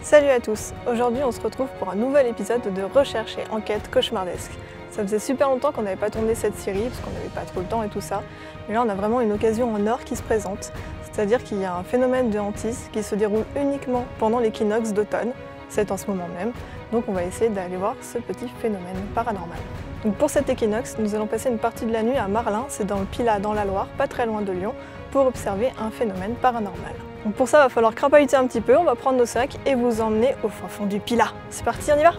Salut à tous! Aujourd'hui on se retrouve pour un nouvel épisode de Recherche et Enquête Cauchemardesque. Ça faisait super longtemps qu'on n'avait pas tourné cette série parce qu'on n'avait pas trop le temps et tout ça. Mais là on a vraiment une occasion en or qui se présente. C'est-à-dire qu'il y a un phénomène de hantise qui se déroule uniquement pendant l'équinoxe d'automne. C'est en ce moment même. Donc on va essayer d'aller voir ce petit phénomène paranormal. Donc pour cet équinoxe, nous allons passer une partie de la nuit à Marlin, c'est dans le Pilat, dans la Loire, pas très loin de Lyon, pour observer un phénomène paranormal. Donc pour ça, il va falloir crapahuter un petit peu, on va prendre nos sacs et vous emmener au fin fond du Pilat. C'est parti, on y va!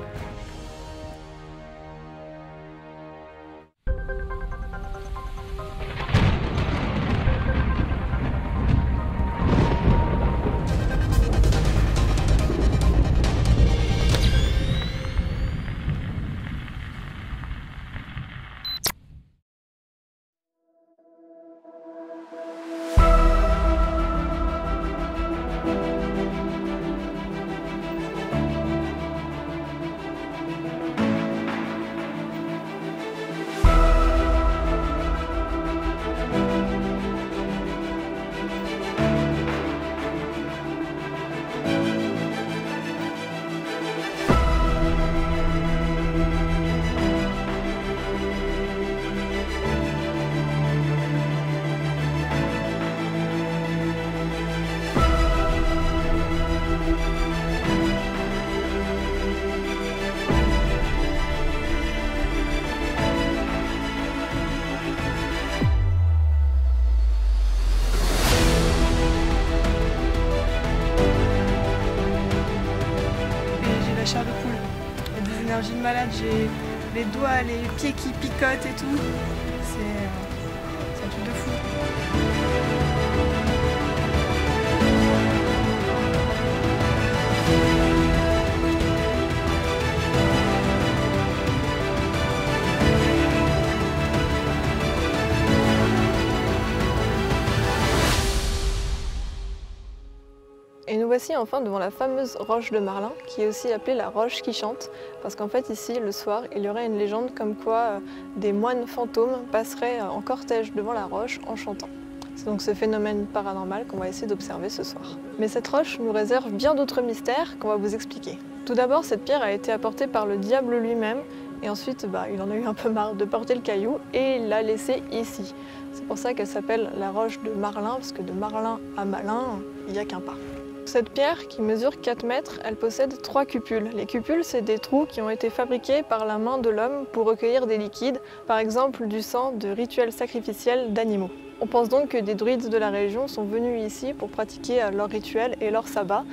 Chair de poule. Il y a des énergies de malade, j'ai les doigts, les pieds qui picotent et tout. C'est un truc de fou. Et nous voici enfin devant la fameuse roche de Marlin, qui est aussi appelée la roche qui chante, parce qu'en fait ici, le soir, il y aurait une légende comme quoi des moines fantômes passeraient en cortège devant la roche en chantant. C'est donc ce phénomène paranormal qu'on va essayer d'observer ce soir. Mais cette roche nous réserve bien d'autres mystères qu'on va vous expliquer. Tout d'abord, cette pierre a été apportée par le diable lui-même, et ensuite il en a eu un peu marre de porter le caillou et il l'a laissé ici. C'est pour ça qu'elle s'appelle la roche de Marlin, parce que de Marlin à Malin, il n'y a qu'un pas. Cette pierre, qui mesure 4 mètres, elle possède 3 cupules. Les cupules, c'est des trous qui ont été fabriqués par la main de l'homme pour recueillir des liquides, par exemple du sang de rituels sacrificiels d'animaux. On pense donc que des druides de la région sont venus ici pour pratiquer leurs rituels et leurs sabbats.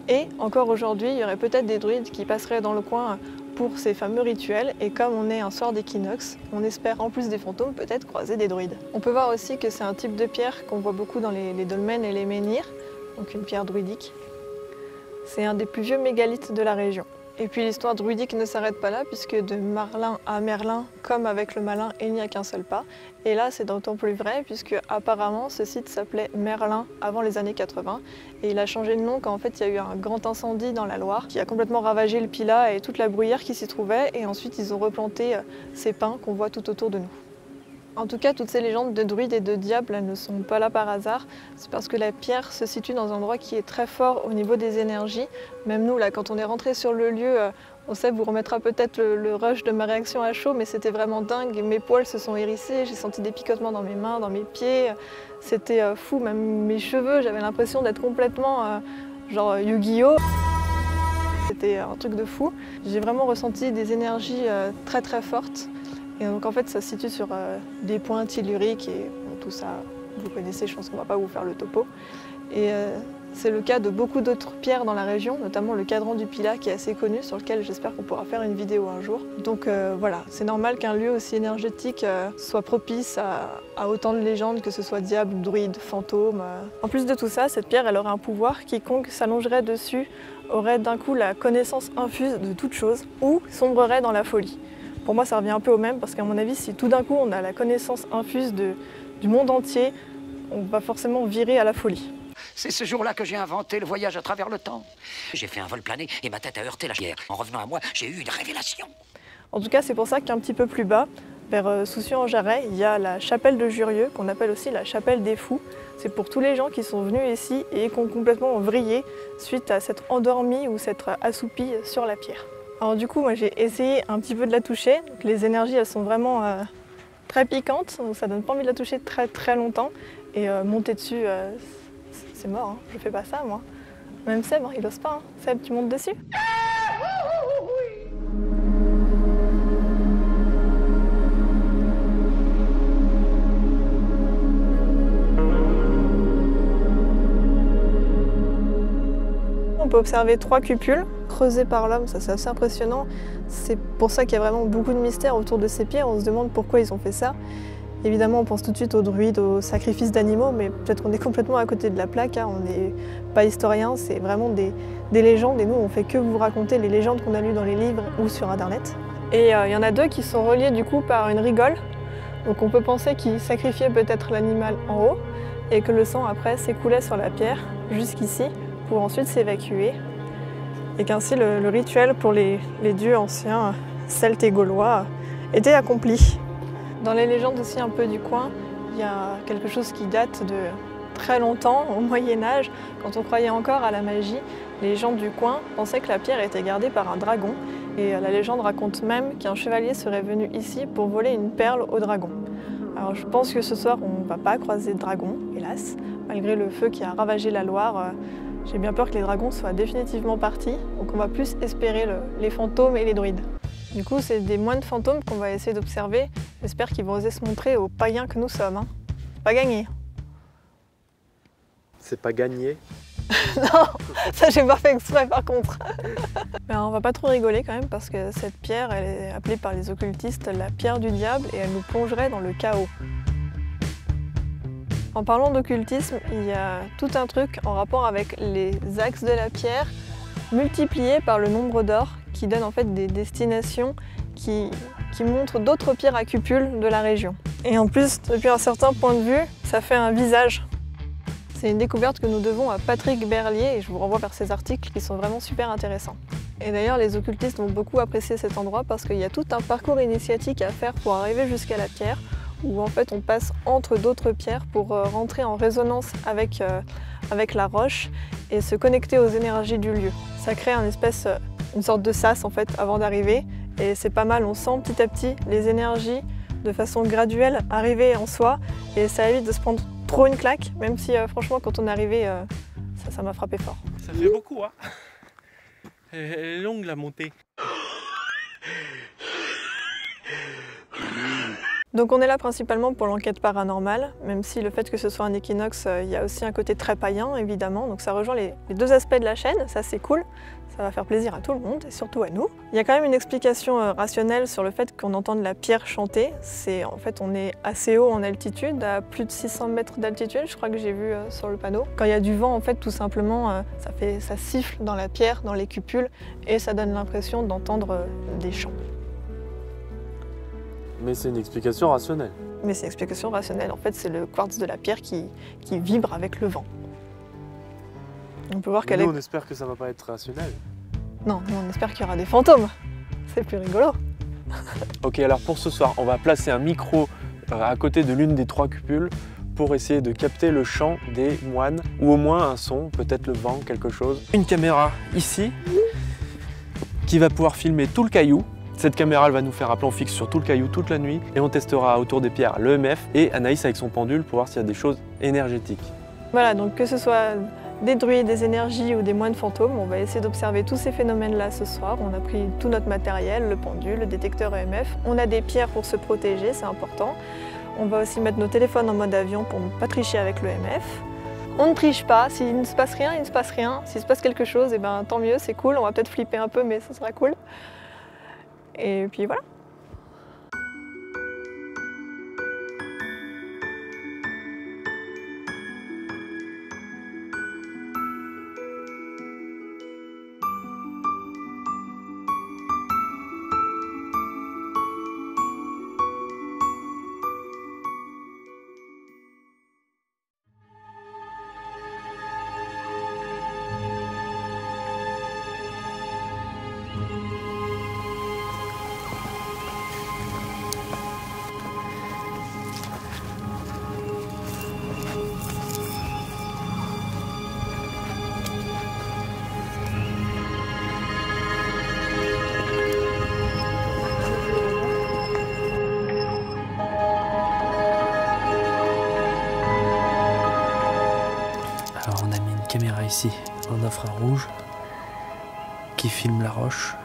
Et encore aujourd'hui, il y aurait peut-être des druides qui passeraient dans le coin pour ces fameux rituels. Et comme on est un soir d'équinoxe, on espère en plus des fantômes peut-être croiser des druides. On peut voir aussi que c'est un type de pierre qu'on voit beaucoup dans les dolmens et les menhirs. Donc une pierre druidique. C'est un des plus vieux mégalithes de la région. Et puis l'histoire druidique ne s'arrête pas là, puisque de Marlin à Merlin, comme avec le Malin, il n'y a qu'un seul pas. Et là, c'est d'autant plus vrai, puisque apparemment ce site s'appelait Merlin avant les années 80. Et il a changé de nom quand en fait il y a eu un grand incendie dans la Loire, qui a complètement ravagé le Pilat et toute la bruyère qui s'y trouvait. Et ensuite ils ont replanté ces pins qu'on voit tout autour de nous. En tout cas, toutes ces légendes de druides et de diables ne sont pas là par hasard. C'est parce que la pierre se situe dans un endroit qui est très fort au niveau des énergies. Même nous, là, quand on est rentré sur le lieu, on sait vous remettra peut-être le rush de ma réaction à chaud, mais c'était vraiment dingue. Mes poils se sont hérissés, j'ai senti des picotements dans mes mains, dans mes pieds. C'était fou, même mes cheveux, j'avais l'impression d'être complètement genre Yu-Gi-Oh! C'était un truc de fou. J'ai vraiment ressenti des énergies très très fortes. Et donc en fait ça se situe sur des points telluriques et bon, tout ça vous connaissez, je pense qu'on ne va pas vous faire le topo. Et c'est le cas de beaucoup d'autres pierres dans la région, notamment le cadran du Pilat qui est assez connu, sur lequel j'espère qu'on pourra faire une vidéo un jour. Donc voilà, c'est normal qu'un lieu aussi énergétique soit propice à autant de légendes, que ce soit diable, druide, fantôme. En plus de tout ça, cette pierre elle aurait un pouvoir, quiconque s'allongerait dessus aurait d'un coup la connaissance infuse de toute chose ou sombrerait dans la folie. Pour moi, ça revient un peu au même, parce qu'à mon avis, si tout d'un coup on a la connaissance infuse du monde entier, on va forcément virer à la folie. C'est ce jour-là que j'ai inventé le voyage à travers le temps. J'ai fait un vol plané et ma tête a heurté la pierre. En revenant à moi, j'ai eu une révélation. En tout cas, c'est pour ça qu'un petit peu plus bas, Vers Soucy-en-Jarret, il y a la chapelle de Jurieu, qu'on appelle aussi la chapelle des Fous. C'est pour tous les gens qui sont venus ici et qui ont complètement vrillé suite à s'être endormis ou s'être assoupis sur la pierre. Alors du coup, moi j'ai essayé un petit peu de la toucher. Donc, les énergies, elles sont vraiment très piquantes, donc ça donne pas envie de la toucher très longtemps. Et monter dessus, c'est mort, hein. Je fais pas ça moi. Même Seb, hein, il ose pas. Hein. Seb, tu montes dessus? On peut observer 3 cupules creusées par l'homme, ça c'est assez impressionnant. C'est pour ça qu'il y a vraiment beaucoup de mystères autour de ces pierres. On se demande pourquoi ils ont fait ça. Évidemment, on pense tout de suite aux druides, aux sacrifices d'animaux, mais peut-être qu'on est complètement à côté de la plaque. Hein. On n'est pas historien, c'est vraiment des légendes. Et nous, on fait que vous raconter les légendes qu'on a lues dans les livres ou sur Internet. Et il y en a 2 qui sont reliés du coup par une rigole. Donc on peut penser qu'ils sacrifiaient peut-être l'animal en haut et que le sang après s'écoulait sur la pierre jusqu'ici pour ensuite s'évacuer. Et qu'ainsi le rituel pour les dieux anciens, celtes et gaulois, était accompli. Dans les légendes aussi un peu du coin, il y a quelque chose qui date de très longtemps, au Moyen-Âge, quand on croyait encore à la magie. Les gens du coin pensaient que la pierre était gardée par un dragon. Et la légende raconte même qu'un chevalier serait venu ici pour voler une perle au dragon. Alors je pense que ce soir on ne va pas croiser de dragon, hélas. Malgré le feu qui a ravagé la Loire, j'ai bien peur que les dragons soient définitivement partis. Donc on va plus espérer les fantômes et les druides. Du coup, c'est des moines fantômes qu'on va essayer d'observer. J'espère qu'ils vont oser se montrer aux païens que nous sommes. Hein. Pas gagné. C'est pas gagné? Non, ça j'ai pas fait exprès par contre. Mais on va pas trop rigoler quand même parce que cette pierre, elle est appelée par les occultistes la pierre du diable et elle nous plongerait dans le chaos. En parlant d'occultisme, il y a tout un truc en rapport avec les axes de la pierre multipliés par le nombre d'or qui donne en fait des destinations qui montrent d'autres pierres à cupules de la région. Et en plus, depuis un certain point de vue, ça fait un visage. C'est une découverte que nous devons à Patrick Berlier et je vous renvoie vers ses articles qui sont vraiment super intéressants. Et d'ailleurs, les occultistes vont beaucoup apprécier cet endroit parce qu'il y a tout un parcours initiatique à faire pour arriver jusqu'à la pierre où en fait on passe entre d'autres pierres pour rentrer en résonance avec la roche et se connecter aux énergies du lieu. Ça crée une sorte de sas en fait avant d'arriver et c'est pas mal, on sent petit à petit les énergies de façon graduelle arriver en soi et ça évite de se prendre trop une claque, même si franchement quand on est arrivé, ça m'a frappé fort. Ça fait beaucoup, hein. Elle est longue la montée. Donc on est là principalement pour l'enquête paranormale, même si le fait que ce soit un équinoxe, il y a aussi un côté très païen évidemment, donc ça rejoint les 2 aspects de la chaîne, ça c'est cool, ça va faire plaisir à tout le monde et surtout à nous. Il y a quand même une explication rationnelle sur le fait qu'on entende la pierre chanter, c'est en fait on est assez haut en altitude, à plus de 600 mètres d'altitude, je crois que j'ai vu sur le panneau. Quand il y a du vent en fait tout simplement, ça siffle dans la pierre, dans les cupules et ça donne l'impression d'entendre des chants. Mais c'est une explication rationnelle. Mais c'est une explication rationnelle. En fait, c'est le quartz de la pierre qui vibre avec le vent. On peut voir qu'elle est... on espère que ça va pas être rationnel. Non, nous on espère qu'il y aura des fantômes. C'est plus rigolo. Ok, alors pour ce soir, on va placer un micro à côté de l'une des 3 cupules pour essayer de capter le chant des moines, ou au moins un son, peut-être le vent, quelque chose. Une caméra ici, qui va pouvoir filmer tout le caillou. Cette caméra elle va nous faire un plan fixe sur tout le caillou toute la nuit et on testera autour des pierres l'EMF et Anaïs avec son pendule pour voir s'il y a des choses énergétiques. Voilà, donc que ce soit des druides, des énergies ou des moines fantômes, on va essayer d'observer tous ces phénomènes-là ce soir. On a pris tout notre matériel, le pendule, le détecteur EMF. On a des pierres pour se protéger, c'est important. On va aussi mettre nos téléphones en mode avion pour ne pas tricher avec l'EMF. On ne triche pas, s'il ne se passe rien, il ne se passe rien. S'il se passe quelque chose, eh ben, tant mieux, c'est cool. On va peut-être flipper un peu, mais ça sera cool. Et puis voilà. caméra ici en infrarouge qui filme la roche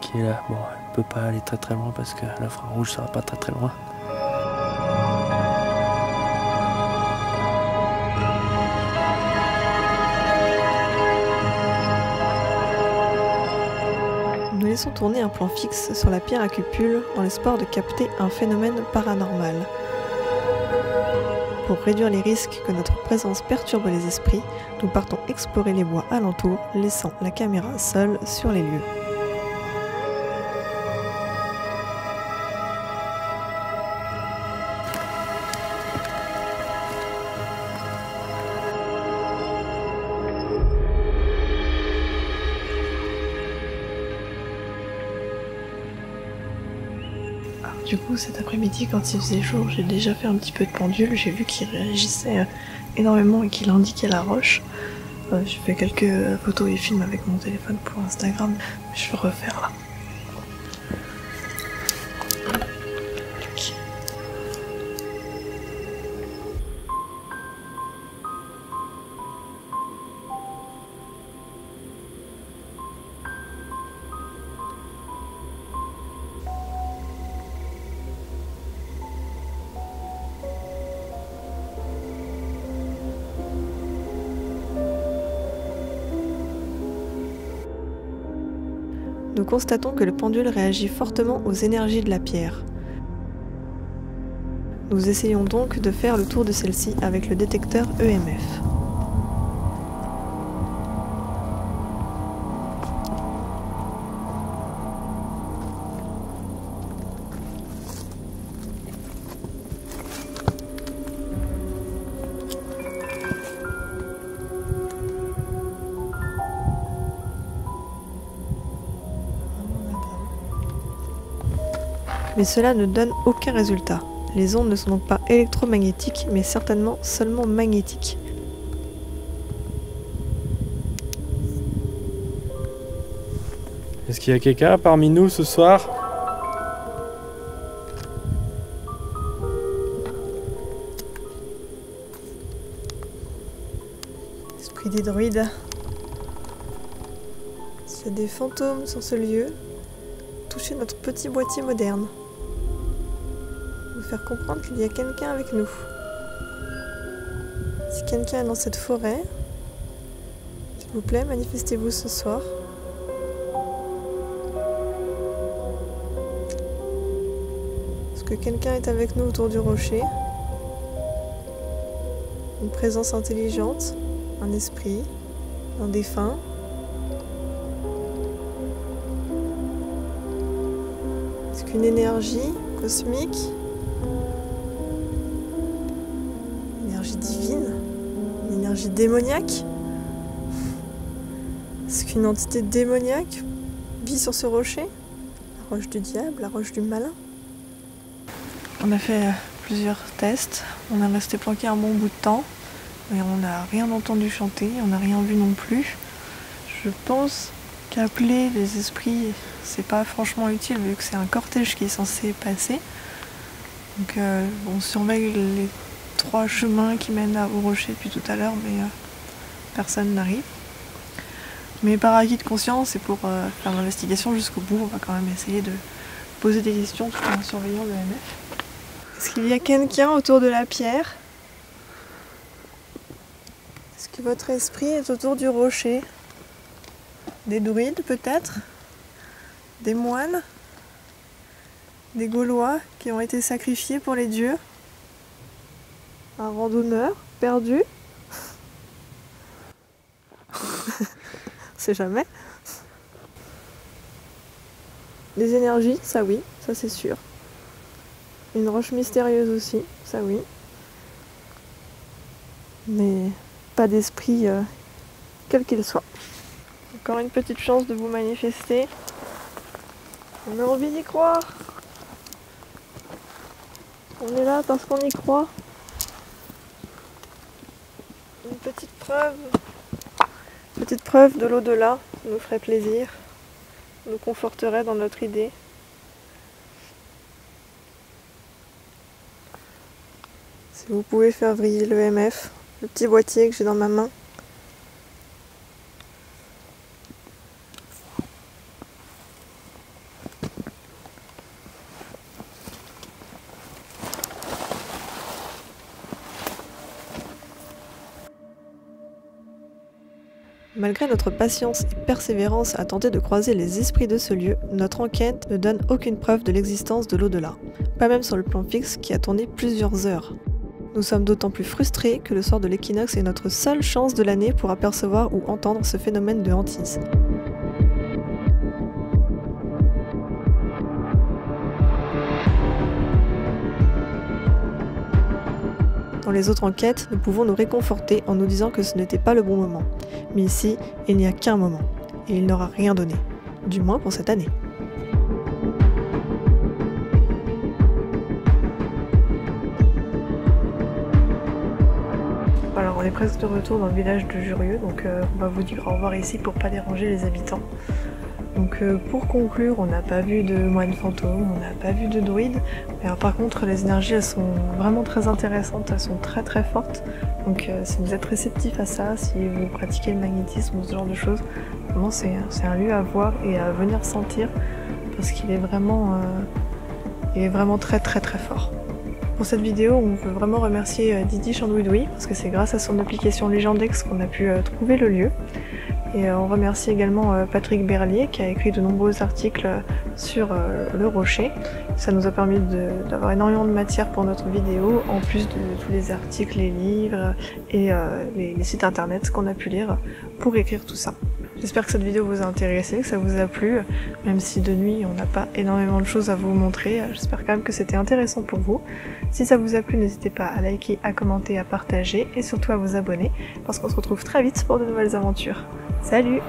qui est là. Bon, elle ne peut pas aller très très loin parce que l'infrarouge ça va pas très très loin. Nous laissons tourner un plan fixe sur la pierre à cupule dans l'espoir de capter un phénomène paranormal. Pour réduire les risques que notre présence perturbe les esprits, nous partons explorer les bois alentours, laissant la caméra seule sur les lieux. Du coup, cet après-midi, quand il faisait jour, j'ai déjà fait un petit peu de pendule. J'ai vu qu'il réagissait énormément et qu'il indiquait la roche. J'ai fait quelques photos et films avec mon téléphone pour Instagram. Je vais refaire là. Nous constatons que le pendule réagit fortement aux énergies de la pierre. Nous essayons donc de faire le tour de celle-ci avec le détecteur EMF. Mais cela ne donne aucun résultat. Les ondes ne sont donc pas électromagnétiques, mais certainement seulement magnétiques. Est-ce qu'il y a quelqu'un parmi nous ce soir? Esprit des druides. S'il y a des fantômes sur ce lieu, touchez notre petit boîtier moderne. Nous faire comprendre qu'il y a quelqu'un avec nous. Si quelqu'un est dans cette forêt, s'il vous plaît, manifestez-vous ce soir. Est-ce que quelqu'un est avec nous autour du rocher? Une présence intelligente, un esprit, un défunt. Est-ce qu'une énergie cosmique, une énergie divine, une énergie démoniaque? Est-ce qu'une entité démoniaque vit sur ce rocher? La roche du diable, la roche du malin? On a fait plusieurs tests, on a resté planqué un bon bout de temps, mais on n'a rien entendu chanter, on n'a rien vu non plus. Je pense qu'appeler les esprits, c'est pas franchement utile vu que c'est un cortège qui est censé passer. Donc on surveille les 3 chemins qui mènent au rocher depuis tout à l'heure, mais personne n'arrive. Mais par acquis de conscience et pour faire l'investigation jusqu'au bout, on va quand même essayer de poser des questions tout en surveillant le MF. Est-ce qu'il y a quelqu'un autour de la pierre? Est-ce que votre esprit est autour du rocher? Des druides peut-être? Des moines? Des Gaulois qui ont été sacrifiés pour les dieux? Un randonneur perdu? On sait jamais. Des énergies, ça oui, ça c'est sûr. Une roche mystérieuse aussi, ça oui. Mais pas d'esprit, quel qu'il soit. Encore une petite chance de vous manifester. On a envie d'y croire. On est là parce qu'on y croit. Une petite preuve de l'au-delà, ça nous ferait plaisir, nous conforterait dans notre idée. Si vous pouvez faire vriller le MF, le petit boîtier que j'ai dans ma main, Malgré notre patience et persévérance à tenter de croiser les esprits de ce lieu, notre enquête ne donne aucune preuve de l'existence de l'au-delà, pas même sur le plan fixe qui a tourné plusieurs heures. Nous sommes d'autant plus frustrés que le soir de l'équinoxe est notre seule chance de l'année pour apercevoir ou entendre ce phénomène de hantise. Dans les autres enquêtes, nous pouvons nous réconforter en nous disant que ce n'était pas le bon moment. Mais ici, il n'y a qu'un moment, et il n'aura rien donné, du moins pour cette année. Alors on est presque de retour dans le village de Jurieu, donc on va vous dire au revoir ici pour pas déranger les habitants. Donc pour conclure, on n'a pas vu de moines fantômes, on n'a pas vu de druides, mais alors, par contre les énergies elles sont vraiment très intéressantes, elles sont très très fortes. Donc si vous êtes réceptif à ça, si vous pratiquez le magnétisme ou ce genre de choses, vraiment c'est un lieu à voir et à venir sentir parce qu'il est vraiment très très très fort. Pour cette vidéo, on veut vraiment remercier Didi Chandouidoui parce que c'est grâce à son application Légendex qu'on a pu trouver le lieu. Et on remercie également Patrick Berlier qui a écrit de nombreux articles sur le rocher. Ça nous a permis d'avoir énormément de matière pour notre vidéo, en plus de tous les articles, les livres et les sites internet qu'on a pu lire pour écrire tout ça. J'espère que cette vidéo vous a intéressé, que ça vous a plu, même si de nuit on n'a pas énormément de choses à vous montrer. J'espère quand même que c'était intéressant pour vous. Si ça vous a plu, n'hésitez pas à liker, à commenter, à partager et surtout à vous abonner parce qu'on se retrouve très vite pour de nouvelles aventures. Salut!